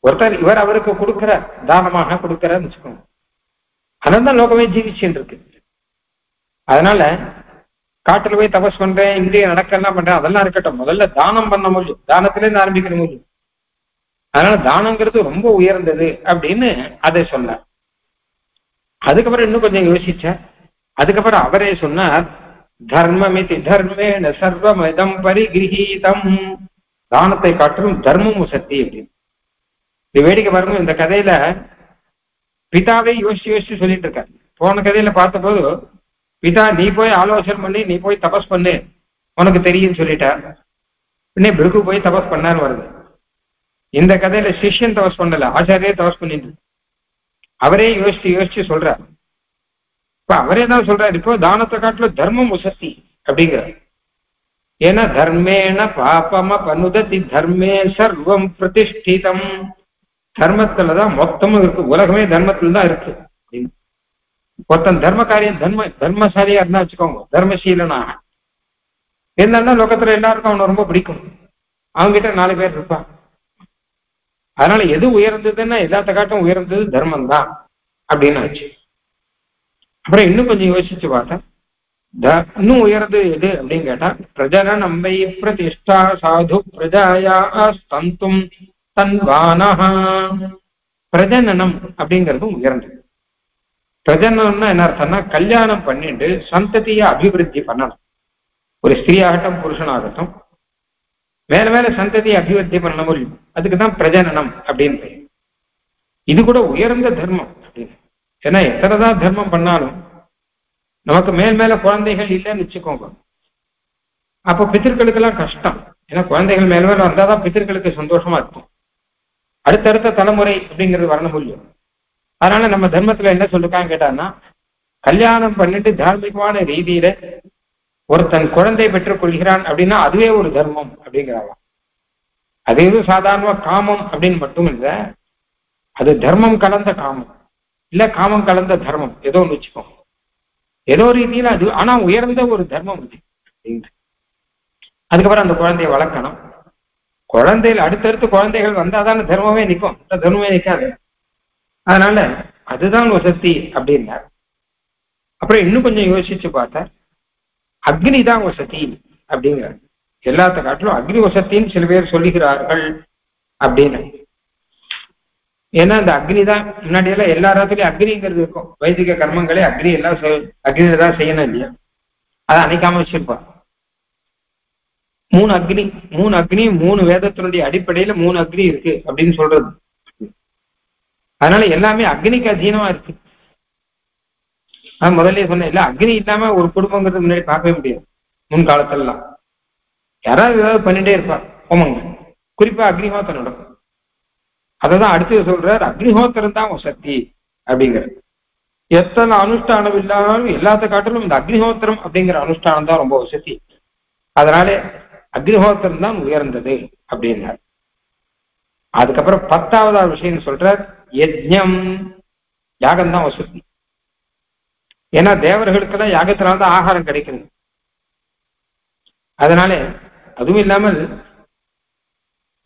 ஒருத்தர் இவர் அவருக்கு கொடுக்கிறார், தானமாக கொடுக்கிறார்னு வச்சுக்கோங்க. அதனால்தான் லோகமே ஜீவிச்சுன்னு இருக்கு. அதனால காட்டுல போய் தபஸ் பண்றேன், இந்திய நடக்கலாம் பண்றேன், அதெல்லாம் இருக்கட்டும். முதல்ல தானம் பண்ண முடியும், தானத்துல இருந்து ஆரம்பிக்கிற முடியும். அதனால தானங்கிறது ரொம்ப உயர்ந்தது அப்படின்னு அதை சொன்னார். அதுக்கப்புறம் இன்னும் கொஞ்சம் யோசிச்சார். அதுக்கப்புறம் அவரே சொன்னார், தர்மமிதி தர்மேன சர்வமிதம் பரிகிரஹீதம். தானத்தை காட்டிலும் தர்மமும் சக்தி அப்படின்னு. இது வேடிக்கை பாருங்க. இந்த கதையில பிதாவே யோசிச்சு சொல்லிட்டு இருக்காரு. போன கதையில பார்த்தபோது பிதா நீ போய் ஆலோசனை பண்ணி நீ போய் தபஸ் பண்ணு, உனக்கு தெரியும் சொல்லிட்டார். பின்னே பிருகு போய் தபஸ் பண்ணான்னு வருது. இந்த கதையில சிஷ்யன் தபஸ் பண்ணல, ஆச்சாரியே தபஸ் பண்ணிட்டு அவரே யோசிச்சு சொல்றார். இப்ப அவரே தான் சொல்றாரு, இப்போ தானத்தை காட்டுல தர்மம் உசத்தி அப்படிங்கிறார். ஏன்னா தர்மேன பாபம பனுததி தர்மே சர்வம் பிரதிஷ்டிதம். தர்மத்துலதான் மொத்தமும் இருக்கு, உலகமே தர்மத்துல தான் இருக்கு. ஒருத்தன் தர்ம காரியம் தர்மசாலியா இருந்தா வச்சுக்கோங்க, தர்மசீலனா இருந்தா லோகத்துல எல்லாருக்கும் அவனை ரொம்ப பிடிக்கும். அவங்ககிட்ட 4 பேர் இருப்பான். அதனால எது உயர்ந்ததுன்னா எல்லாத்த காட்டும் உயர்ந்தது தர்மம் தான் அப்படின்னு ஆச்சு. அப்புறம் இன்னும் கொஞ்சம் யோசிச்சு பார்த்தா இன்னும் உயர்ந்தது எது அப்படின்னு கேட்டா, பிரஜனனம் வை பிரதிஷ்டா சாது பிரஜாயா ஸ்தந்தும் தன்வானஹா. பிரஜனனம் அப்படிங்கிறதும் உயர்ந்தது. பிரஜனனம்னா என்ன அர்த்தம்னா, கல்யாணம் பண்ணிட்டு சந்ததியை அபிவிருத்தி பண்ணணும். ஒரு ஸ்திரீயாகட்டும் புருஷனாகட்டும் மேல மேல சந்ததியை அபிவிருத்தி பண்ண முடியும். அதுக்குதான் பிரஜனனம் அப்படின்னு பெயர். இது கூட உயர்ந்த தர்மம் அப்படின்னு. ஏன்னா எத்தனைதான் தர்மம் பண்ணாலும் நமக்கு மேல் மேல குழந்தைகள் இல்லைன்னு வச்சுக்கோங்க, அப்போ பித்திருக்களுக்கெல்லாம் கஷ்டம். ஏன்னா குழந்தைகள் மேல மேல வந்தாதான் பித்திருக்களுக்கு சந்தோஷமா இருக்கும். அடுத்தடுத்த தலைமுறை அப்படிங்கிறது வர முடியும். அதனால நம்ம தர்மத்துல என்ன சொல்லிருக்கான்னு கேட்டான்னா, கல்யாணம் பண்ணிட்டு தார்மீகமான ரீதியில ஒருத்தன் குழந்தை பெற்றுக் கொள்கிறான் அப்படின்னா அதுவே ஒரு தர்மம் அப்படிங்கிறாங்க. அது எதுவும் சாதாரண காமம் அப்படின்னு மட்டும் இல்லை, அது தர்மம் கலந்த காமம், இல்ல காமம் கலந்த தர்மம், ஏதோ ஒன்று வச்சுக்கோங்க. ஏதோ ரீதியில அது ஆனா உயர்ந்த ஒரு தர்மம் அது. அதுக்கப்புறம் அந்த குழந்தைய வளர்க்கணும். குழந்தைகள் அடுத்தடுத்து குழந்தைகள் வந்தாதான தர்மமே நிற்கும், தர்மமே நிற்காது. அதனால அதுதான் வசதி அப்படின்னார். அப்புறம் இன்னும் கொஞ்சம் யோசிச்சு பார்த்தா அக்னி தான் வசதி அப்படிங்கிறார். எல்லாத்த காட்டிலும் அக்னி வசத்தின்னு சில பேர் சொல்லுகிறார்கள் அப்படின்னு. ஏன்னா இந்த அக்னி தான் முன்னாடியெல்லாம் எல்லா இடத்துலயும் அக்னிங்கிறது இருக்கும். வைதிக கர்மங்களே அக்னி எல்லாம் அக்னியில தான் செய்யணும் இல்லையா, அதை அணைக்காம வச்சிருப்பா. 3 அக்னி 3 வேதத்தினுடைய அடிப்படையில 3 அக்னி இருக்கு அப்படின்னு சொல்றது. அதனால எல்லாமே அக்னிக்கு அதீனமா இருக்கு. நான் முதல்ல சொன்னேன் இல்ல, அக்னி இல்லாம ஒரு குடும்பங்கிறது முன்னாடி பார்க்கவே முடியாது. முன்காலத்திலாம் யாராவது ஏதாவது பண்ணிட்டே இருப்பார் ஹோமங்க, குறிப்பா அக்னிஹோத்திரம் நடக்கும். அததான் அடுத்தது சொல்றார், அக்னிஹோத்திரம் தான் சக்தி அப்படிங்கிறது. எத்தனை அனுஷ்டானம் இல்லாலும் எல்லாத்த காட்டிலும் இந்த அக்னிஹோத்திரம் அப்படிங்கிற அனுஷ்டானம் தான் ரொம்ப சக்தி. அதனால அக்னிஹோத்திரம் தான் உயர்ந்தது அப்படின்னார். அதுக்கப்புறம் 10வது விஷயம் சொல்றார், யஜ்ஞம், யாகம் தான் வசதி. ஏன்னா தேவர்களுக்கெல்லாம் யாகத்தினால்தான் ஆகாரம் கிடைக்கிறது. அதனால அதுவும் இல்லாமல்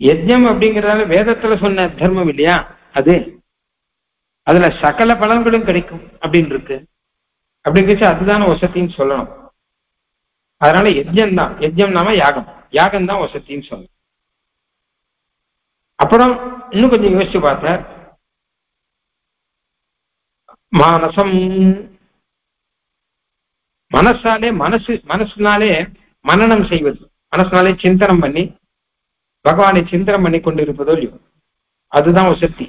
யஜ்ஞம் அப்படிங்கிறதால வேதத்துல சொன்ன தர்மம் இல்லையா, அதுல சகல பலன்களும் கிடைக்கும் அப்படின்னு இருக்கு. அப்படிங்கிறச்சு அதுதான வசத்தின்னு சொல்லணும். அதனால யஜ்ஞம் தான், யஜ்ஞம் நாம யாகம் தான் வசத்தின்னு சொல்லணும். அப்புறம் இன்னும் கொஞ்சம் யோசிச்சு பார்த்த மானசம், மனசுனாலே மனனம் செய்வது, மனசுனாலே சிந்தனம் பண்ணி பகவானை சிந்தனம் பண்ணி கொண்டு இருப்பதோ இல்லையோ, அதுதான் வசதி.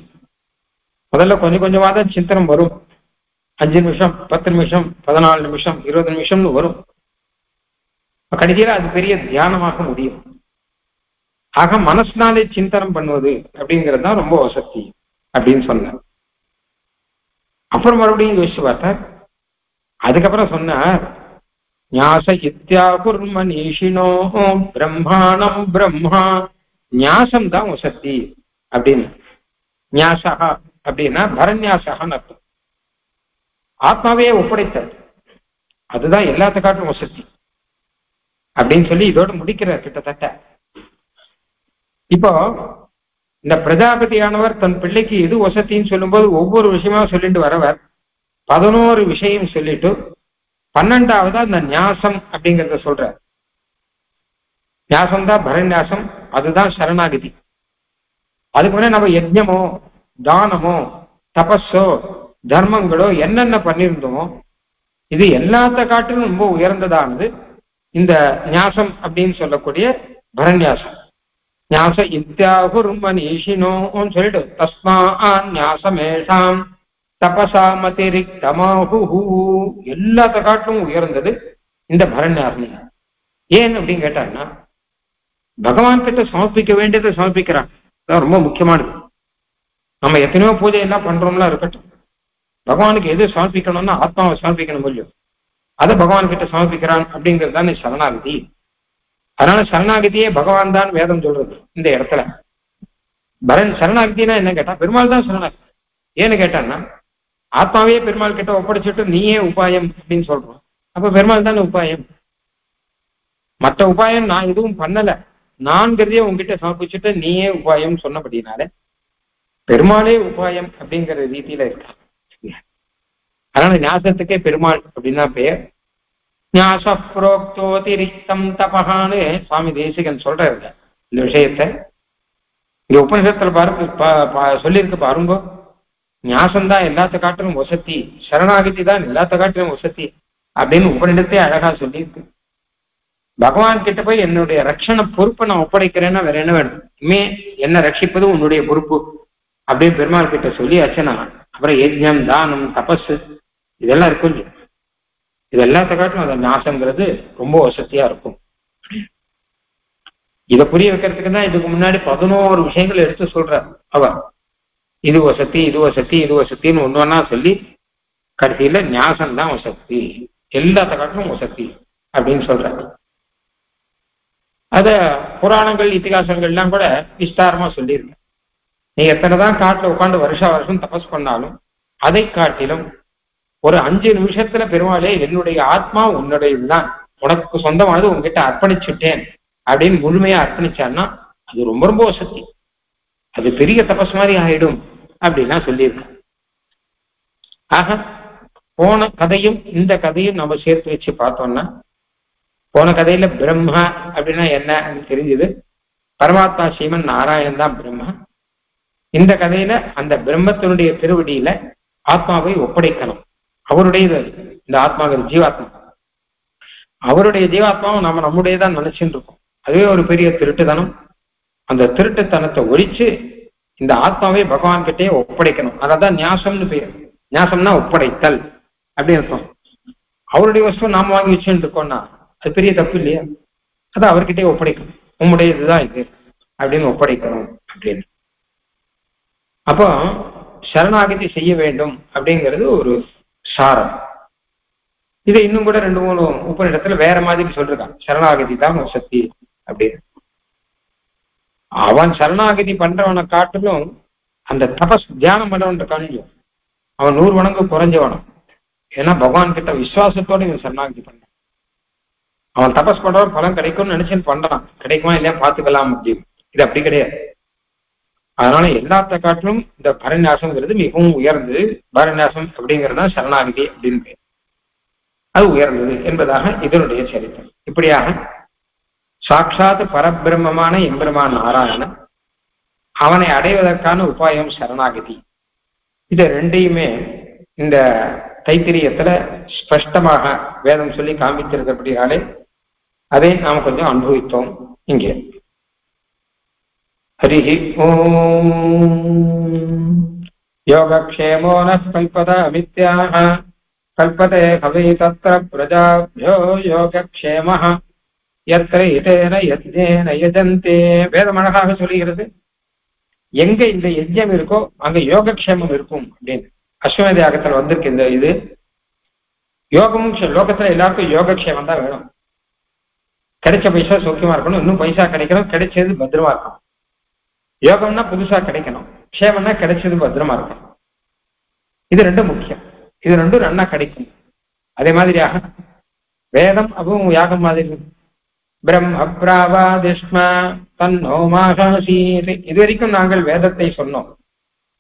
முதல்ல கொஞ்சம் கொஞ்சமா தான் சிந்தனம் வரும். 5 நிமிஷம் 10 நிமிஷம் 14 நிமிஷம் 20 நிமிஷம்னு வரும். கடைசியில அது பெரிய தியானமாக முடியும். ஆக மனசுனாலே சிந்தனம் பண்ணுவது அப்படிங்கிறது தான் ரொம்ப வசதி அப்படின்னு சொன்னார். அப்புறம் மறுபடியும் யோசிச்சு பார்த்தார். அதுக்கப்புறம் சொன்னார், ஞாச இத்யாகுர்மனீஷினோ பிரம்மாணம் பிரம்மா, ஞாசம் தான் வசதி அப்படின்னு. ஞாசா அப்படின்னா பரநியாசகான்னு அர்த்தம். ஆத்மாவே ஒப்படைத்தல், அதுதான் எல்லாத்த காட்டும் வசதி அப்படின்னு சொல்லி இதோடு முடிக்கிறார் கிட்டத்தட்ட. இப்போ இந்த பிரஜாபதியானவர் தன் பிள்ளைக்கு எது வசத்தின்னு சொல்லும்போது ஒவ்வொரு விஷயமா சொல்லிட்டு வரவர் 11 விஷயம் சொல்லிட்டு 12வது அந்த ஞாசம் அப்படிங்கிறத சொல்றார். ஞாசம் தான் பரநியாசம், அதுதான் சரணாகதி. அதுக்கு முன்னாடி நம்ம யஜ்ஞமோ தானமோ தபஸோ தர்மங்களோ என்னென்ன பண்ணியிருந்தோமோ இது எல்லாத்த காட்டிலும் ரொம்ப உயர்ந்ததானது இந்த ஞாசம் அப்படின்னு சொல்லக்கூடிய பரநியாசம். ஞாச இத்தியாகுர்மனீஷினோன்னு சொல்லிட்டு தஸ்மா ஞாசமேஷாம் தபசாமதிரிக்தமாஹு, எல்லாத்த காட்டிலும் உயர்ந்தது இந்த பரநியாசம். ஏன் அப்படின்னு கேட்டாங்கன்னா பகவான் கிட்ட சமர்ப்பிக்க வேண்டியதை சமர்ப்பிக்கிறான், அதான் ரொம்ப முக்கியமானது. நம்ம எத்தனையோ பூஜை எல்லாம் பண்றோம்லாம் இருக்கட்டும், பகவானுக்கு எது சமர்ப்பிக்கணும்னா ஆத்மாவை சமர்ப்பிக்கணும் இல்லையோ, அதை பகவான் கிட்ட சமர்ப்பிக்கிறான் அப்படிங்கிறது தானே சரணாகதி. அதனால சரணாகதியே பகவான் தான் வேதம் சொல்றது இந்த இடத்துல. சரணாகதினா என்ன கேட்டா பெருமாள் தான் சரணாகதி. ஏன்னு கேட்டான்னா ஆத்மாவே பெருமாள் கிட்ட ஒப்படைச்சிட்டு நீயே உபாயம் அப்படின்னு சொல்றோம். அப்ப பெருமாள் தானே உபாயம். மற்ற உபாயம் நான் எதுவும் பண்ணல, நான்கிறதையே உங்ககிட்ட சமர்ப்பிச்சுட்டு நீயே உபாயம் சொன்னபடினால பெருமாளே உபாயம் அப்படிங்கிற ரீதியில இருக்கா. அதனால ஞாசத்துக்கே பெருமாள் அப்படின்னா பெயர். ஞாச புரோக்தோதிரிக்தம் தபஹான்னு சுவாமி தேசிகன் சொல்றாரு இந்த விஷயத்த. இந்த உபனிஷத்துல சொல்லியிருக்கு பாருங்க, ஞாசம்தான் எல்லாத்த காட்டிலும் வசதி, சரணாகதி தான் எல்லாத்த காட்டிலும் வசதி அப்படின்னு உபனிடத்தே அழகா சொல்லியிருக்கு. பகவான் கிட்ட போய் என்னுடைய ரட்சண பொறுப்பை நான் ஒப்படைக்கிறேன்னா வேற என்ன வேணும்? இனிமே என்ன ரட்சிப்பது உன்னுடைய பொறுப்பு அப்படின்னு பெருமாள் கிட்ட சொல்லியாச்சுன்னா அப்புறம் யஜ்ஞம் தானம் தபஸ் இதெல்லாம் இருக்கும். இது எல்லாத்த காட்டிலும் அந்த ஞாசங்கிறது ரொம்ப வசதியா இருக்கும். இதை புரிய வைக்கிறதுக்கு தான் இதுக்கு முன்னாடி 11 விஷயங்கள் எடுத்து சொல்றார் அவர். இது வசதி இது வசதி இது வசத்தின்னு ஒன்னொன்னா சொல்லி கடைசியில ஞாசம் தான் வசதி, எல்லாத்த காட்டிலும் வசதி அப்படின்னு சொல்றாரு. அத புராணங்கள் இதிகாசங்கள்லாம் கூட விஸ்தாரமா சொல்லியிருக்கேன். நீ எத்தனைதான் காட்டுல உட்காந்து வருஷம் தபஸ் பண்ணாலும் அதை காட்டிலும் ஒரு 5 நிமிஷத்துல பெருமாளே என்னுடைய ஆத்மா உன்னுடையதுதான், உனக்கு சொந்தமானது உங்ககிட்ட அர்ப்பணிச்சுட்டேன் அப்படின்னு முழுமையா அர்ப்பணிச்சான்னா அது ரொம்ப ரொம்ப வசதி, அது பெரிய தபஸ் மாதிரி ஆயிடும் அப்படின்னா சொல்லியிருக்கேன். ஆக போன கதையும் இந்த கதையும் நம்ம சேர்த்து வச்சு பார்த்தோம்னா போன கதையில பிரம்மா அப்படின்னா என்ன தெரிஞ்சது, பரமாத்மா ஸ்ரீமன் நாராயணன் தான் பிரம்மா. இந்த கதையில அந்த பிரம்மத்தினுடைய திருவடியில ஆத்மாவை ஒப்படைக்கணும், அவருடையது. இந்த ஆத்மாவில் ஜீவாத்மா அவருடைய ஜீவாத்மாவும் நம்ம நம்முடையதான் நினைச்சுட்டு இருக்கோம். அதுவே ஒரு பெரிய திருட்டுத்தனம். அந்த திருட்டுத்தனத்தை ஒழிச்சு இந்த ஆத்மாவை பகவான் கிட்டே ஒப்படைக்கணும். அதான் ஞாசம்னு பேர். ஞாசம்னா ஒப்படைத்தல் அப்படின்னு அர்த்தம். அவருடைய வஸ்து நாம வாங்கி வச்சுட்டு இருக்கோம்னா அது பெரிய தப்பு இல்லையா? அதை அவர்கிட்டே ஒப்படைக்கணும். உம்முடையதுதான் இது அப்படின்னு ஒப்படைக்கணும் அப்படின்னு. அப்போ சரணாகதி செய்ய வேண்டும் அப்படிங்கிறது ஒரு சாரம். இதை இன்னும் கூட 2-3 உபநிடத்துல வேற மாதிரி சொல்றான். சரணாகதி தான் வசதி அப்படின்னு. அவன் சரணாகதி பண்றவனை காட்டிலும் அந்த தபஸ் தியானம் பண்றவன் இருக்கானு அவன் 100 மடங்கு குறைஞ்சவனும். ஏன்னா பகவான் கிட்ட விசுவாசத்தோட இவன் சரணாகதி பண்றான். அவன் தபஸ் பண்றவன் பலன் கிடைக்கும்னு நினைச்சுன்னு பண்றான், கிடைக்குமா இல்லையா பார்த்துக்கலாம் அப்படின்னு. இது அப்படி கிடையாது. அதனால எல்லாத்த காட்டிலும் இந்த பரநியாசம்ங்கிறது மிகவும் உயர்ந்தது. பரநியாசம் அப்படிங்கிறது தான் சரணாகதி அப்படின்னு பேர். அது உயர்ந்தது என்பதாக இதனுடைய சரித்திரம். இப்படியாக சாட்சாத் பரபிரம்மமான எம்பெருமான் நாராயணன், அவனை அடைவதற்கான உபாயம் சரணாகதி. இது ரெண்டையுமே இந்த தைத்திரியத்துல ஸ்பஷ்டமாக வேதம் சொல்லி காண்பித்திருக்கிறபடியாலே அதை நாம் கொஞ்சம் அனுபவித்தோம் இங்கே. ஹரிஹி ஓம். யோகக்ஷேமோ ந கல்பத அமித்யாஹ கல்பதே கவை தத்ர பிரஜாப்யோ யோகக்ஷேமஹ யத்ர இதேன யஜ்ஞேன யஜந்தே. வேதம் அழகாக சொல்லுகிறது, எங்க இந்த யஜ்ஞம் இருக்கோ அங்க யோகக்ஷேமம் இருக்கும் அப்படின்னு. அஸ்வமேத யாகத்துல வந்திருக்கு இந்த இது. யோகமும் லோகத்துல எல்லாருக்கும் யோகக்ஷேமம் தான் வேணும். கிடைச்ச பைசா சௌக்கியமா இருக்கணும், இன்னும் பைசா கிடைக்கணும், கிடைச்சது பத்திரமா இருக்கணும். யோகம்னா புதுசா கிடைக்கணும், க்ஷேமம்னா கிடைச்சது பத்திரமா இருக்கணும். இது ரெண்டும் முக்கியம். இது ரெண்டும் நன்னா கிடைக்கும். அதே மாதிரியாக வேதம் அதுவும் யாகம் மாதிரி. பிரம்ம பிராவாதிஷ்ம தன்னோ மாகாசீர். இதுவரைக்கும் நாங்கள் வேதத்தை சொன்னோம்.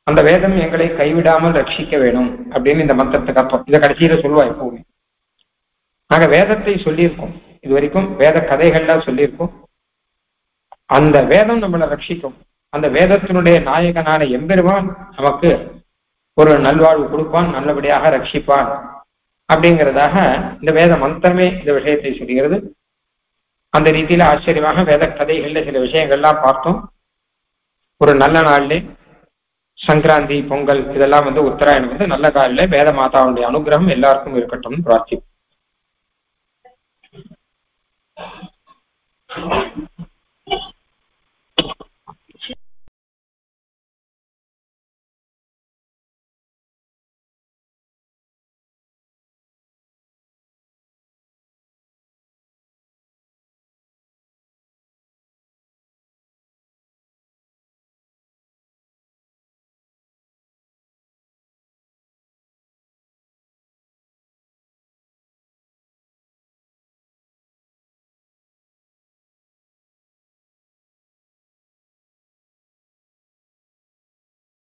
அந்த வேதம் எங்களை கைவிடாமல் ரட்சிக்க வேணும் அப்படின்னு இந்த மந்திரத்துக்கு அர்த்தம். இதை கடைசியில சொல்லுவா எப்பவுமே. நாங்க வேதத்தை சொல்லியிருக்கோம், இது வரைக்கும் வேத கதைகள்லாம் சொல்லியிருக்கோம். அந்த வேதம் நம்மளை ரட்சிக்கும். அந்த வேதத்தினுடைய நாயகனான எம்பெருமான் நமக்கு ஒரு நல்வாழ்வு கொடுப்பான், நல்லபடியாக ரட்சிப்பான் அப்படிங்கிறதாக இந்த வேத மந்திரமே இந்த விஷயத்தை சொல்கிறது. அந்த ரீதியில ஆச்சரியமாக வேத கதைகள்ல சில விஷயங்கள்லாம் பார்த்தோம். ஒரு நல்ல நாள்ல சங்கராந்தி, பொங்கல் இதெல்லாம் உத்தராயணம் நல்ல காலில வேத மாதாவுடைய அனுகிரகம் எல்லாருக்கும் இருக்கட்டும் பிரார்த்தி.